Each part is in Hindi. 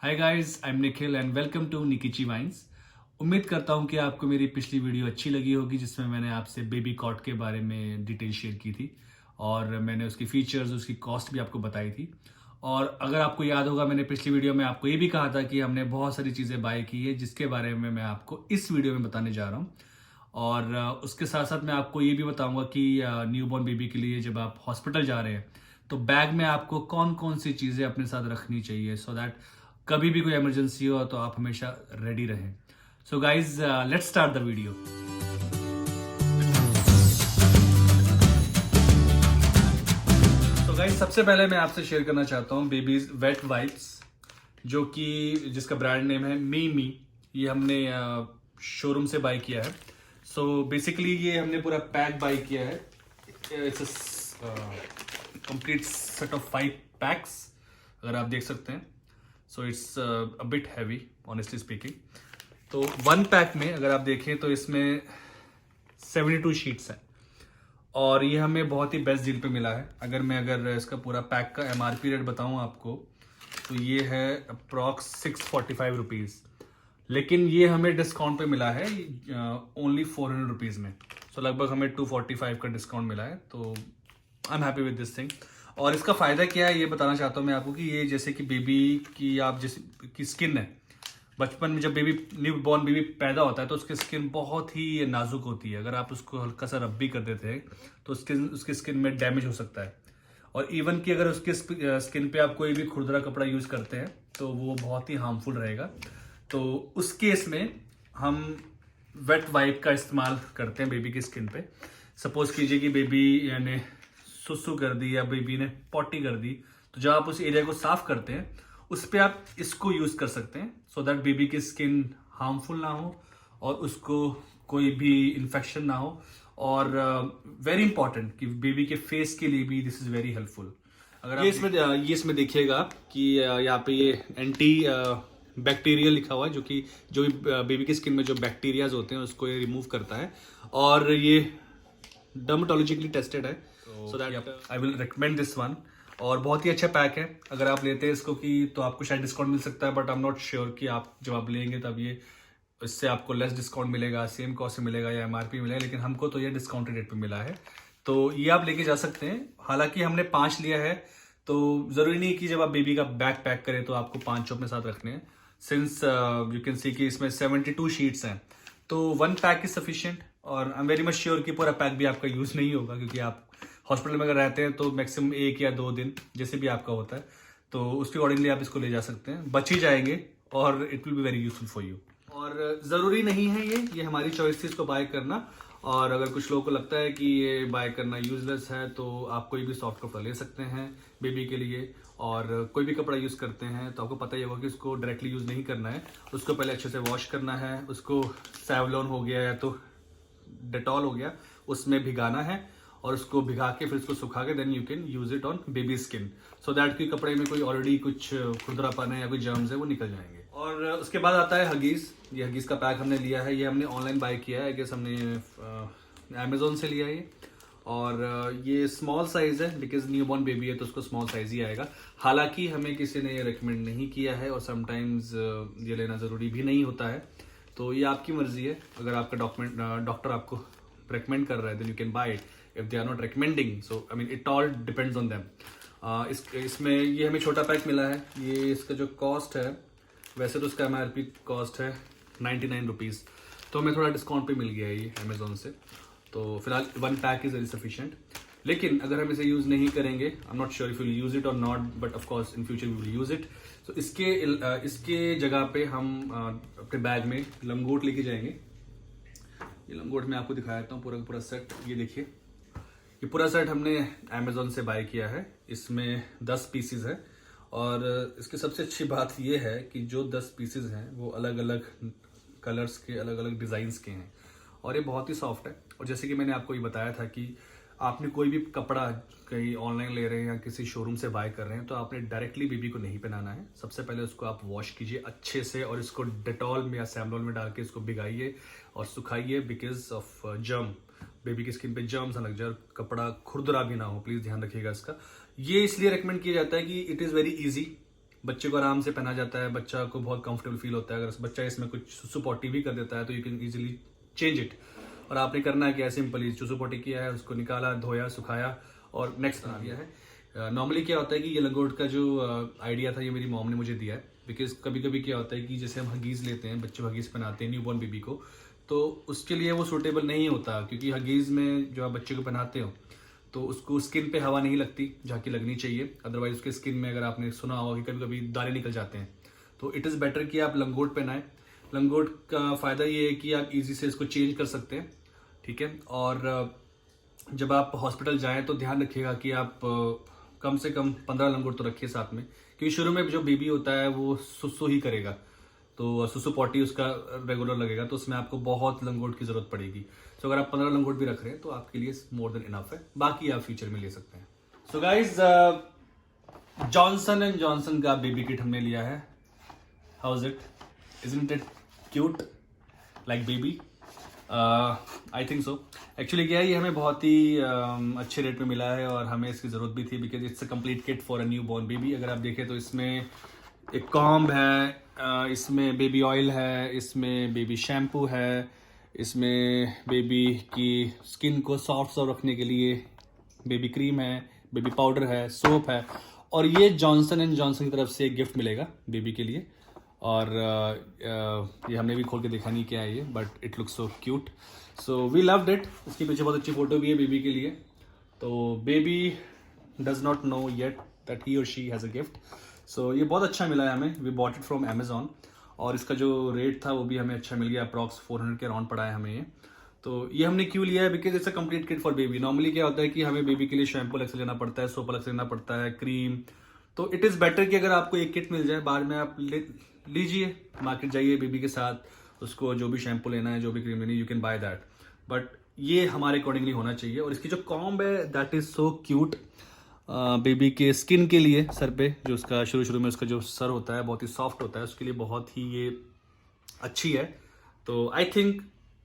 Hi guys, I am Nikhil and welcome to Nikichi Vines. उम्मीद करता हूँ कि आपको मेरी पिछली वीडियो अच्छी लगी होगी जिसमें मैंने आपसे बेबी कॉट के बारे में डिटेल शेयर की थी और मैंने उसकी फीचर्स, उसकी कॉस्ट भी आपको बताई थी। और अगर आपको याद होगा, मैंने पिछली वीडियो में आपको ये भी कहा था कि हमने बहुत सारी चीज़ें बाय की है जिसके बारे में मैं आपको इस वीडियो में बताने जा रहा हूँ। और उसके साथ साथ मैं आपको ये भी बताऊंगा कि न्यूबॉर्न बेबी के लिए जब आप हॉस्पिटल जा रहे हैं तो बैग में आपको कौन कौन सी चीज़ें अपने साथ रखनी चाहिए सो दैट कभी भी कोई इमरजेंसी हो तो आप हमेशा रेडी रहें। So guys, let's start the video. तो गाइज, सबसे पहले मैं आपसे शेयर करना चाहता हूँ बेबीज वेट वाइप्स, जो कि जिसका ब्रांड नेम है मी। ये हमने शोरूम से बाय किया है। सो बेसिकली ये हमने पूरा पैक बाय किया है। It's complete set of 5 PACS, अगर आप देख सकते हैं। So it's a bit heavy honestly speaking. तो 1 पैक में अगर आप देखें तो इसमें 72 शीट्स हैं और ये हमें बहुत ही बेस्ट डील पे मिला है। अगर इसका पूरा पैक का MRP रेट बताऊं आपको तो ये है अप्रॉक्स 645 रुपीज़, लेकिन ये हमें डिस्काउंट पे मिला है ओनली 400 रुपीज़ में। सो लगभग हमें 245 का डिस्काउंट मिला है। तो I am happy with this thing. और इसका फ़ायदा क्या है ये बताना चाहता हूँ मैं आपको कि ये जैसे कि बेबी की आप जैसे की स्किन है, बचपन में जब बेबी न्यू बॉर्न बेबी पैदा होता है तो उसकी स्किन बहुत ही नाजुक होती है। अगर आप उसको हल्का सा रब भी कर देते हैं तो उसकी स्किन में डैमेज हो सकता है। और इवन कि अगर उसके स्किन पे आप कोई भी खुरदरा कपड़ा यूज़ करते हैं तो वो बहुत ही हार्मफुल रहेगा। तो उस केस में हम वेट वाइप का इस्तेमाल करते हैं बेबी की स्किन पे। सपोज कीजिए कि बेबी यानी सुसु कर दी या बेबी ने पॉटी कर दी, तो जब आप उस एरिया को साफ करते हैं उस पर आप इसको यूज कर सकते हैं सो दैट बेबी की स्किन हार्मफुल ना हो और उसको कोई भी इन्फेक्शन ना हो। और वेरी इंपॉर्टेंट कि बेबी के फेस के लिए भी दिस इज वेरी हेल्पफुल। अगर ये इसमें देखिएगा कि यहाँ पे ये एंटी बैक्टीरियल लिखा हुआ है, जो कि जो भी बेबी की स्किन में जो बैक्टीरियाज होते हैं उसको ये रिमूव करता है और ये डर्मेटोलॉजिकली टेस्टेड है। So that I will recommend this one. और बहुत ही अच्छा पैक है। अगर आप लेते हैं इसको कि तो आपको शायद डिस्काउंट मिल सकता है, but I am not sure कि आप जब आप लेंगे तब ये इससे आपको लेस डिस्काउंट मिलेगा, सेम कॉस्ट से मिलेगा या MRP मिलेगा, लेकिन हमको तो ये डिस्काउंटेड रेट पे मिला है। तो ये आप लेके जा सकते हैं। हालांकि हमने 5 लिया है तो जरूरी नहीं कि जब आप बेबी का बैग पैक करें तो आपको 5 अपने साथ रखने हैं। सिंस यू कैन सी कि इसमें 72 शीट्स हैं तो 1 पैक इज सफिशियंट। और I am very much sure कि पूरा पैक भी आपका यूज नहीं होगा, क्योंकि आप हॉस्पिटल में अगर रहते हैं तो मैक्सिमम 1 या 2 दिन जैसे भी आपका होता है, तो उसके अकॉर्डिंगली आप इसको ले जा सकते हैं। बच ही जाएंगे और it will be very useful for you. और ज़रूरी नहीं है ये हमारी चॉइस थी इसको बाय करना। और अगर कुछ लोगों को लगता है कि ये बाय करना यूजलेस है तो आप कोई भी सॉफ्ट कपड़ा ले सकते हैं बेबी के लिए। और कोई भी कपड़ा यूज़ करते हैं तो आपको पता ही होगा कि उसको डायरेक्टली यूज़ नहीं करना है, उसको पहले अच्छे से वॉश करना है। उसको सैवलॉन हो गया या तो डेटॉल हो गया उसमें भिगाना है और उसको भिगा के फिर उसको सुखा के then you can use it on baby skin so that कि कपड़े में कोई ऑलरेडी कुछ खुरदरापन है या कोई जर्म्स है वो निकल जाएंगे। और उसके बाद आता है हगीज। ये हगीज का पैक हमने लिया है, ये हमने ऑनलाइन बाय किया है। आई गेस हमने अमेजोन से लिया है ये। और ये स्मॉल साइज है बिकॉज न्यूबॉर्न बेबी है तो उसको स्मॉल साइज ही आएगा। हालांकि हमें किसी ने ये रिकमेंड नहीं किया है और समटाइम्स ये लेना ज़रूरी भी नहीं होता है, तो ये आपकी मर्जी है। अगर आपका डॉक्टर आपको रेकमेंड कर रहा है then you can buy it. If they are not recommending so I mean it all depends on them. इसमें ये हमें छोटा पैक मिला है। ये इसका जो कॉस्ट है, वैसे तो इसका MRP कॉस्ट है 99 रुपीज़, तो हमें थोड़ा डिस्काउंट पे मिल गया है ये अमेजोन से। तो फिलहाल 1 पैक इज़ वेरी सफिशिएंट। लेकिन अगर हम इसे यूज़ नहीं करेंगे, I am not sure if will use it और नॉट, but of course in future we will use it. तो इसके जगह पे हम अपने बैग में लंगोट लेके जाएंगे। ये लंगोट मैं आपको दिखा देता हूँ पूरा का पूरा सेट। ये देखिए, ये पूरा सेट हमने अमेजोन से बाय किया है। इसमें 10 पीसीज है और इसकी सबसे अच्छी बात ये है कि जो 10 पीसीज हैं वो अलग अलग कलर्स के, अलग अलग डिज़ाइंस के हैं और ये बहुत ही सॉफ्ट है। और जैसे कि मैंने आपको ये बताया था कि आपने कोई भी कपड़ा कहीं ऑनलाइन ले रहे हैं या किसी शोरूम से बाय कर रहे हैं तो आपने डायरेक्टली बेबी को नहीं पहनाना है। सबसे पहले उसको आप वॉश कीजिए अच्छे से और इसको डेटॉल में या सैवलॉन में डाल के इसको भिगाइए और सुखाइए बिकॉज ऑफ जर्म। बेबी की स्किन पे जर्म्स ना लग जाए, कपड़ा खुरदरा भी ना हो, प्लीज ध्यान रखिएगा इसका। ये इसलिए रेकमेंड किया जाता है कि इट इज़ वेरी ईजी बच्चे को आराम से पहना जाता है, बच्चा को बहुत कंफर्टेबल फील होता है। अगर बच्चा इसमें कुछ सुसु पॉटी भी कर देता है तो you can easily change it. और आपने करना है क्या, सिंपली सुसु पॉटी किया है, उसको निकाला, धोया, सुखाया और नेक्स्ट बना दिया है। नॉर्मली क्या होता है कि ये लंगोट का जो आइडिया था ये मेरी मॉम ने मुझे दिया है। बिकॉज कभी कभी क्या होता है कि जैसे हम हगीज़ लेते हैं, बच्चों को हगीज़ पहनाते हैं न्यूबॉर्न बेबी को, तो उसके लिए वो सूटेबल नहीं होता, क्योंकि हगीज़ में जो आप बच्चे को पहनाते हो तो उसको स्किन पे हवा नहीं लगती जहाँ की लगनी चाहिए। अदरवाइज उसके स्किन में, अगर आपने सुना होगा कि कभी कभी दाने निकल जाते हैं, तो इट इज़ बेटर कि आप लंगोट पहनाएं। लंगोट का फ़ायदा ये है कि आप इजी से इसको चेंज कर सकते हैं, ठीक है। और जब आप हॉस्पिटल जाएं तो ध्यान रखिएगा कि आप कम से कम 15 लंगोट तो रखिए साथ में, क्योंकि शुरू में जो बेबी होता है वो सुसु ही करेगा, तो सुसु पॉटी उसका रेगुलर लगेगा, तो उसमें आपको बहुत लंगोट की जरूरत पड़ेगी। सो अगर आप 15 लंगोट भी रख रहे हैं तो आपके लिए मोर देन इनफ है, बाकी आप फ्यूचर में ले सकते हैं। So guys, Johnson and Johnson का बेबी किट हमने लिया है। How is it? Isn't it cute like baby? I think so. Actually क्या है, ये हमें बहुत ही अच्छे रेट में मिला है और हमें इसकी ज़रूरत भी थी, because it's a complete kit for a new born baby. अगर आप देखें तो इसमें एक कॉम्ब है, इसमें बेबी ऑयल है, इसमें बेबी शैम्पू है, इसमें बेबी की स्किन को सॉफ्ट रखने के लिए बेबी क्रीम है, बेबी पाउडर है, सोप है, और ये जॉनसन एंड जॉनसन की तरफ से एक गिफ्ट मिलेगा बेबी के लिए। और ये हमने भी खोल के देखा नहीं क्या है ये, but it looks so cute, so we loved it. इसके पीछे बहुत अच्छी फोटो भी है बेबी के लिए। तो baby does not know yet that he or she has a gift. So ये बहुत अच्छा मिला है हमें, we bought it from Amazon, और इसका जो रेट था वो भी हमें अच्छा मिल गया, अप्रॉक्स 400 के अराउंड पड़ा है हमें ये। तो ये हमने क्यों लिया है, because it's a complete kit for baby. Normally क्या होता है कि हमें बेबी के लिए शैम्पू अलग से लेना पड़ता है, सोप अलग से लेना पड़ता है, क्रीम। तो इट इज़ बेटर कि अगर आपको एक किट मिल जाए, बाद में आप लीजिए, मार्केट जाइए बेबी के साथ, उसको जो भी शैम्पू लेना है, जो भी क्रीम लेनी है, you can buy that. But ये हमारे अकॉर्डिंगली होना चाहिए। और इसकी जो कॉम्ब है that is so cute, baby के स्किन के लिए, सर पे जो उसका शुरू में उसका जो सर होता है बहुत ही सॉफ्ट होता है, उसके लिए बहुत ही ये अच्छी है। तो आई थिंक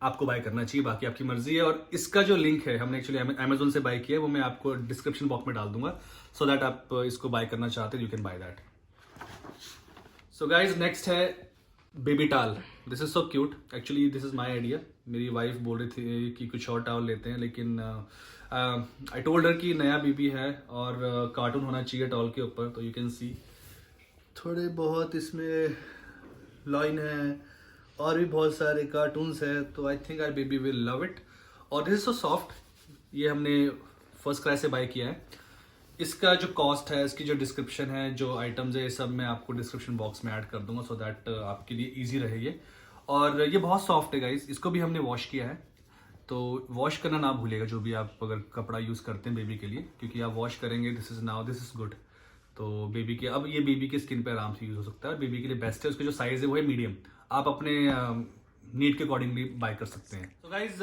आपको बाय करना चाहिए, बाकी आपकी मर्जी है। और इसका जो लिंक है, हमने एक्चुअली अमेजोन से बाय किया है, वो मैं आपको डिस्क्रिप्शन बॉक्स में डाल दूंगा, सो दैट आप इसको बाय करना चाहते हैं, you can buy that. So guys, next है baby towel. This is so cute, actually this is my idea. मेरी वाइफ बोल रही थी कि कुछ और टॉवल लेते हैं, लेकिन आई टोल्ड हर कि नया बेबी है और कार्टून होना चाहिए टॉवल के ऊपर। तो यू कैन सी थोड़े बहुत इसमें लाइन है और भी बहुत सारे कार्टून्स है, तो I think our baby will love it. और दिस इज सो सॉफ्ट, ये हमने फर्स्ट क्राई से बाय किया है। इसका जो कॉस्ट है, इसकी जो डिस्क्रिप्शन है, जो आइटम्स है, ये सब मैं आपको डिस्क्रिप्शन बॉक्स में ऐड कर दूंगा, सो दैट आपके लिए इजी रहे ये। और ये बहुत सॉफ्ट है गाइस, इसको भी हमने वॉश किया है, तो वॉश करना ना भूलिएगा जो भी आप अगर कपड़ा यूज़ करते हैं बेबी के लिए, क्योंकि आप वॉश करेंगे, दिस इज गुड। तो बेबी के, अब ये बेबी के स्किन पे आराम से यूज़ हो सकता है, और बेबी के लिए बेस्ट है। उसका जो साइज़ है वो है मीडियम, आप अपने नीड के अकॉर्डिंगली बाय कर सकते हैं। तो गाइज,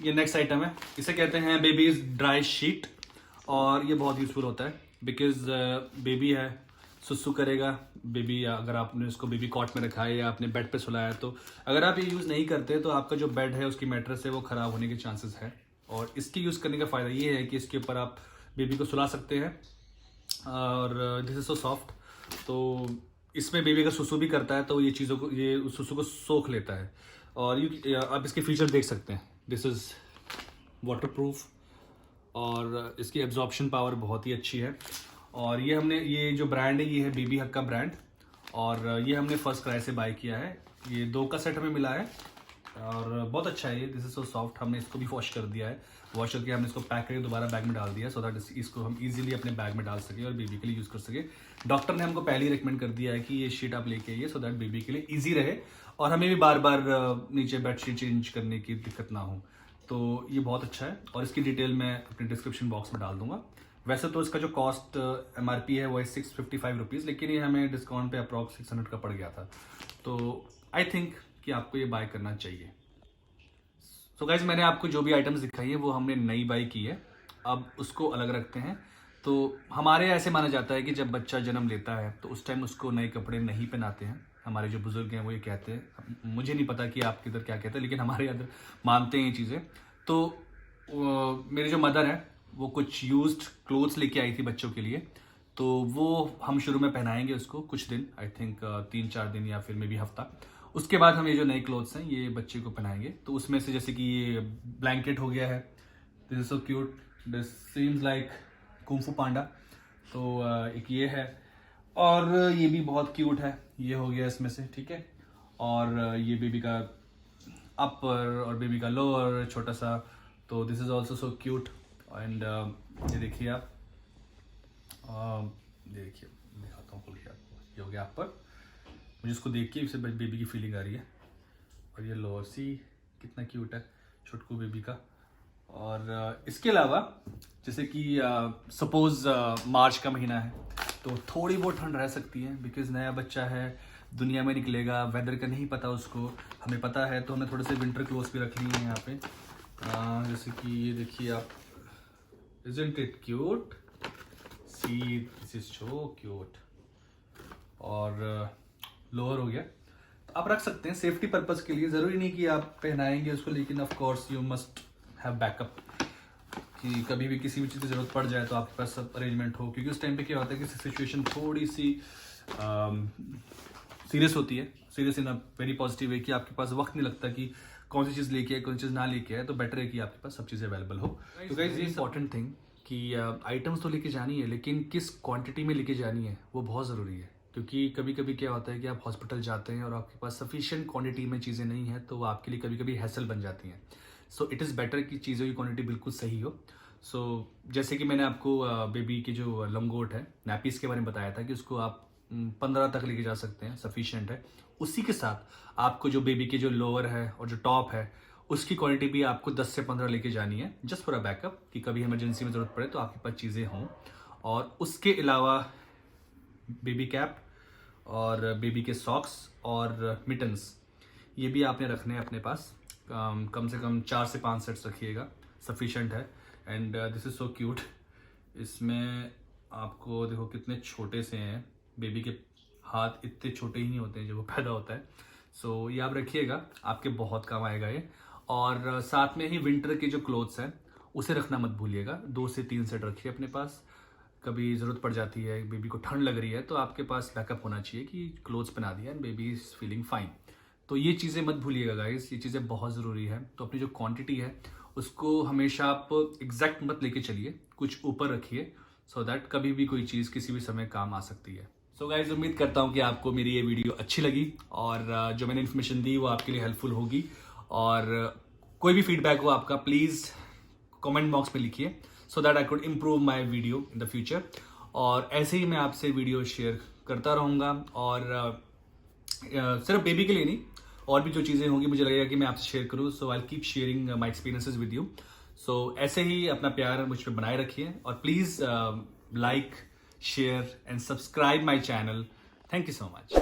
ये नेक्स्ट आइटम है, इसे कहते हैं बेबीज ड्राई शीट, और ये बहुत यूजफुल होता है बिकॉज बेबी है, सुसु करेगा बेबी, अगर आपने उसको बेबी कॉट में रखा है या आपने बेड पे सुलाया है, तो अगर आप ये यूज़ नहीं करते तो आपका जो बेड है, उसकी मैट्रेस है, वो ख़राब होने के चांसेस है। और इसकी यूज़ करने का फ़ायदा ये है कि इसके ऊपर आप बेबी को सुला सकते हैं, और दिस इज सो सॉफ्ट। तो इसमें बेबी का सुसु भी करता है, तो ये चीज़ों को, ये सुसु को सोख लेता है। और आप इसके फीचर देख सकते हैं, दिस इज़ वाटर प्रूफ, और इसकी एब्जॉर्प्शन पावर बहुत ही अच्छी है। और ये हमने, ये जो ब्रांड है ये है बेबी हग का ब्रांड, और ये हमने फर्स्ट क्राई से बाय किया है। ये 2 का सेट हमें मिला है और बहुत अच्छा है ये। This is so soft. हमने इसको भी वॉश कर दिया है, वॉश करके हमने इसको पैक करके दोबारा बैग में डाल दिया, सो दैट इसको हम इजीली अपने बैग में डाल सके और बेबी के लिए यूज़ कर सके। डॉक्टर ने हमको पहले ही रिकमेंड कर दिया है कि ये शीट आप लेके आइए, सो दैट बेबी के लिए ईजी रहे और हमें भी बार बार नीचे बेडशीट चेंज करने की दिक्कत ना हो। तो ये बहुत अच्छा है, और इसकी डिटेल मैं अपने डिस्क्रिप्शन बॉक्स में डाल दूंगा। वैसे तो इसका जो कॉस्ट MRP है वो है 655 रुपीज़, लेकिन ये हमें डिस्काउंट पे अप्रॉक्स 600 का पड़ गया था। तो आई थिंक कि आपको ये बाय करना चाहिए। सो गाइज, मैंने आपको जो भी आइटम्स दिखाई है वो हमने नई बाई की है, अब उसको अलग रखते हैं। तो हमारे ऐसे माना जाता है कि जब बच्चा जन्म लेता है तो उस टाइम उसको नए कपड़े नहीं पहनाते हैं। हमारे जो बुजुर्ग हैं वो ये कहते हैं, मुझे नहीं पता कि आपके इधर क्या कहते हैं, लेकिन हमारे इधर मानते हैं ये चीज़ें। तो मेरी जो मदर है वो कुछ यूज्ड क्लोथ्स लेके आई थी बच्चों के लिए, तो वो हम शुरू में पहनाएंगे उसको कुछ दिन, आई थिंक 3-4 दिन या फिर मे बी हफ्ता। उसके बाद हम ये जो नए क्लोथ्स हैं ये बच्चे को पहनाएंगे। तो उसमें से जैसे कि ये ब्लैंकेट हो गया है, this is so cute, this seems like Kung Fu Panda. तो एक ये है, और ये भी बहुत क्यूट है, ये हो गया इसमें से, ठीक है। और ये बेबी का अपर और बेबी का लोअर छोटा सा, तो this is also so cute. And ये देखिए आप, देखिए दिखाता हूँ खोल के आपको, ये हो गया अपर, मुझे इसको देख के इससे बेबी की फीलिंग आ रही है। और ये लोअर, सी कितना क्यूट है छोटकू बेबी का। और इसके अलावा जैसे कि सपोज मार्च का महीना है तो थोड़ी बहुत ठंड रह सकती है, बिकॉज नया बच्चा है, दुनिया में निकलेगा, वेदर का नहीं पता उसको, हमें पता है। तो हमने थोड़े से विंटर क्लोथ्स भी रख लिए हैं यहाँ पे। जैसे कि ये देखिए आप, isn't it cute, see this is so cute. और लोअर हो गया, तो आप रख सकते हैं सेफ्टी पर्पस के लिए, ज़रूरी नहीं कि आप पहनाएंगे उसको, लेकिन of course you must have backup कि कभी भी किसी भी चीज़ की ज़रूरत पड़ जाए तो आपके पास सब अरेंजमेंट हो। क्योंकि उस टाइम पे क्या होता है कि सिचुएशन थोड़ी सी सीरियस होती है, serious in a very positive way, कि आपके पास वक्त नहीं लगता कि कौन सी चीज़ लेके आए कौन सी चीज़ ना लेके आए। तो बेटर है कि आपके पास सब चीज़ें अवेलेबल हो। तो गाइस ये इंपॉर्टेंट थिंग कि आइटम्स तो लेके जानी है, लेकिन किस क्वांटिटी में लेके जानी है वो बहुत ज़रूरी है। क्योंकि कभी कभी क्या होता है कि आप हॉस्पिटल जाते हैं और आपके पास सफिशिएंट क्वांटिटी में चीज़ें नहीं है, तो वो आपके लिए कभी कभी हैसल बन जाती हैं। सो इट इज़ बेटर कि चीज़ों की क्वांटिटी बिल्कुल सही हो। सो जैसे कि मैंने आपको बेबी की जो लंगोट है, नैपीज़ के बारे में बताया था कि उसको आप 15 तक लेके जा सकते हैं, सफिशिएंट है। उसी के साथ आपको जो बेबी के जो लोअर है और जो टॉप है उसकी क्वांटिटी भी आपको 10 से 15 लेके जानी है, जस्ट फॉर अ बैकअप, कि कभी इमरजेंसी में ज़रूरत पड़े तो आपके पास चीज़ें हों। और उसके अलावा बेबी कैप और बेबी के सॉक्स और मिटन्स, ये भी आपने रखने हैं अपने पास। कम से कम 4 से 5 सेट्स रखिएगा, सफिशिएंट है। And this is so cute, इसमें आपको देखो कितने छोटे से हैं, बेबी के हाथ इतने छोटे ही नहीं होते हैं जब वो पैदा होता है। सो ये आप रखिएगा, आपके बहुत काम आएगा ये। और साथ में ही विंटर के जो क्लोथ्स हैं उसे रखना मत भूलिएगा, 2 से 3 सेट रखिए अपने पास। कभी ज़रूरत पड़ जाती है, बेबी को ठंड लग रही है, तो आपके पास बैकअप होना चाहिए कि क्लोथ्स पहना दिया and baby is feeling fine. तो ये चीज़ें मत भूलिएगा गाइस, ये चीज़ें बहुत ज़रूरी है। तो अपनी जो क्वांटिटी है उसको हमेशा आप एग्जैक्ट मत लेके चलिए, कुछ ऊपर रखिए, सो दैट कभी भी कोई चीज़ किसी भी समय काम आ सकती है। सो गाइज उम्मीद करता हूँ कि आपको मेरी ये वीडियो अच्छी लगी और जो मैंने इन्फॉर्मेशन दी वो आपके लिए हेल्पफुल होगी। और कोई भी फीडबैक हो आपका, प्लीज़ कमेंट बॉक्स में लिखिए, so that I could improve my video in the future. और ऐसे ही मैं आपसे वीडियो शेयर करता रहूँगा। और सिर्फ बेबी के लिए नहीं, और भी जो चीज़ें होंगी मुझे लगेगा कि मैं आपसे शेयर करूँ, so I keep sharing my experiences with you. So ऐसे ही अपना प्यार मुझ पर बनाए रखिए और please like, share and subscribe my channel. Thank you so much.